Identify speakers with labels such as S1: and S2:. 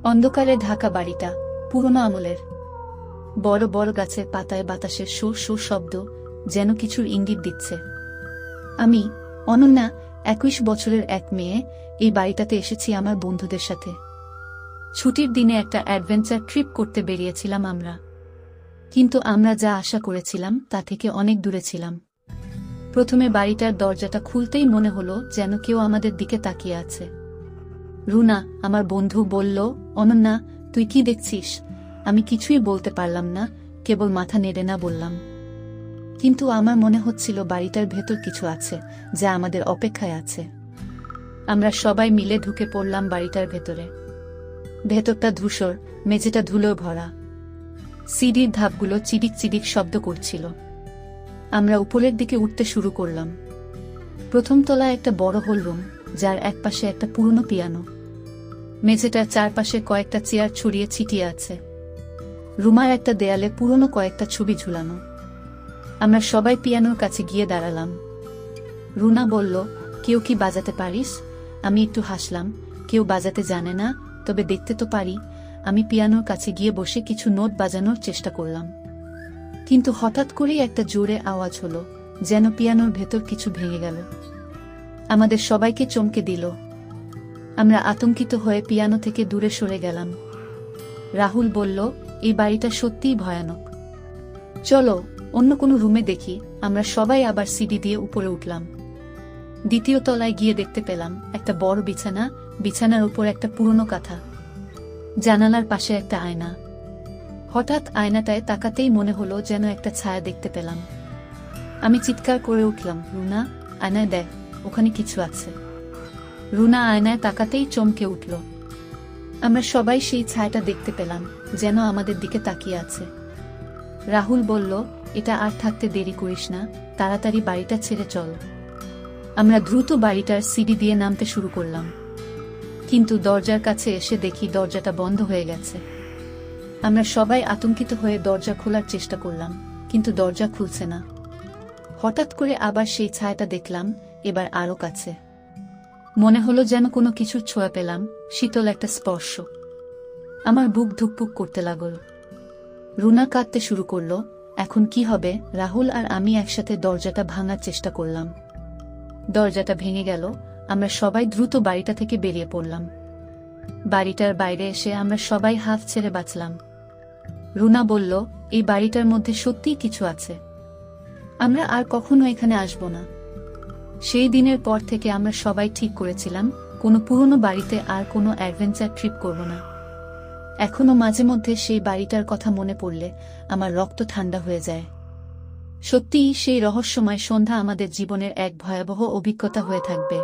S1: অন্ধকারে ঢাকা বাড়িটা পুরনো আমলের। বড় বড় গাছের পাতায় বাতাসের সুর সুর শব্দ যেন কিছুর ইঙ্গিত দিচ্ছে। আমি অনন্যা, 21 বছরের এক মেয়ে, এই বাড়িটাতে এসেছি আমার বন্ধুদের সাথে। ছুটির দিনে একটা অ্যাডভেঞ্চার ট্রিপ করতে বেরিয়েছিলাম আমরা, কিন্তু আমরা যা আশা করেছিলাম তা থেকে অনেক দূরে ছিলাম। প্রথমে বাড়িটার দরজাটা খুলতেই মনে হলো যেন কেউ আমাদের দিকে তাকিয়ে আছে। রুনা, আমার বন্ধু, বলল, অনন্যা, তুই কি দেখছিস? আমি কিছুই বলতে পারলাম না, কেবল মাথা নেড়ে না বললাম। কিন্তু আমার মনে হচ্ছিল বাড়িটার ভেতর কিছু আছে যা আমাদের অপেক্ষায় আছে। আমরা সবাই মিলে ঢুকে পড়লাম বাড়িটার ভেতরে। ভেতরটা ধূসর, মেঝেটা ধুলো ভরা, সিঁড়ির ধাপগুলো চিডিক চিডিক শব্দ করছিল। আমরা উপরের দিকে উঠতে শুরু করলাম। প্রথম তলায় একটা বড় হল রুম, যার একপাশে একটা পুরনো পিয়ানো। মেঝেটার চারপাশে কয়েকটা চেয়ার ছড়িয়ে ছিটিয়ে আছে। রুমার একটা দেয়ালে পুরনো কয়েকটা ছবি ঝুলানো। আমরা সবাই পিয়ানোর কাছে গিয়ে দাঁড়ালাম। রুনা বলল, কেউ কি বাজাতে পারিস? আমি একটু হাসলাম। কেউ বাজাতে জানে না, তবে দেখতে তো পারি। আমি পিয়ানোর কাছে গিয়ে বসে কিছু নোট বাজানোর চেষ্টা করলাম, কিন্তু হঠাৎ করেই একটা জোরে আওয়াজ হলো, যেন পিয়ানোর ভেতর কিছু ভেঙে গেল। আমাদের সবাইকে চমকে দিল। আমরা আতঙ্কিত হয়ে পিয়ানো থেকে দূরে সরে গেলাম। রাহুল বলল, এই বাড়িটা সত্যিই ভয়ানক। চলো অন্য কোনো রুমে দেখি। আমরা সবাই আবার সিঁড়ি দিয়ে উপরে উঠলাম। দ্বিতীয় তলায় গিয়ে দেখতে পেলাম একটা বড় বিছানা, বিছানার উপর একটা পুরনো কাঁথা, জানালার পাশে একটা আয়না। হঠাৎ আয়নাটায় তাকাতেই মনে হলো যেন একটা ছায়া দেখতে পেলাম। আমি চিৎকার করে উঠলাম, রুনা, আয়নায় দেখ, ওখানে কিছু আছে। রুনা আয়নায় তাকাতেই চমকে উঠল। আমরা সবাই সেই ছায়াটা দেখতে পেলাম, যেন আমাদের দিকে তাকিয়ে আছে। রাহুল বলল, এটা আর থাকতে দেরি করিস না, তাড়াতাড়ি বাড়িটা ছেড়ে চল। আমরা দ্রুত বাড়িটার সিঁড়ি দিয়ে নামতে শুরু করলাম, কিন্তু দরজার কাছে এসে দেখি দরজাটা বন্ধ হয়ে গেছে। আমরা সবাই আতঙ্কিত হয়ে দরজা খোলার চেষ্টা করলাম, কিন্তু দরজা খুলছে না। হঠাৎ করে আবার সেই ছায়াটা দেখলাম, এবার আরো কাছে। মনে হলো যেন কোনো কিছুর ছোঁয়া পেলাম, শীতল একটা স্পর্শ। আমার বুক ধুকপুক করতে লাগল। রুনা কাঁদতে শুরু করলো। এখন কি হবে? রাহুল আর আমি একসাথে দরজাটা ভাঙার চেষ্টা করলাম। দরজাটা ভেঙে গেল। আমরা সবাই দ্রুত বাড়িটা থেকে বেরিয়ে পড়লাম। বাড়িটার বাইরে এসে আমরা সবাই হাফ ছেড়ে বাঁচলাম। রুনা বলল, এই বাড়িটার মধ্যে সত্যিই কিছু আছে। আমরা আর কখনো এখানে আসব না। সেই দিনের পর থেকে আমরা সবাই ঠিক করেছিলাম কোনো পুরনো বাড়িতে আর কোনো অ্যাডভেঞ্চার ট্রিপ করব না। এখনো মাঝে মধ্যে সেই বাড়িটার কথা মনে পড়লে আমার রক্ত ঠান্ডা হয়ে যায়। সত্যিই সেই রহস্যময় সন্ধ্যা আমাদের জীবনের এক ভয়াবহ অভিজ্ঞতা হয়ে থাকবে।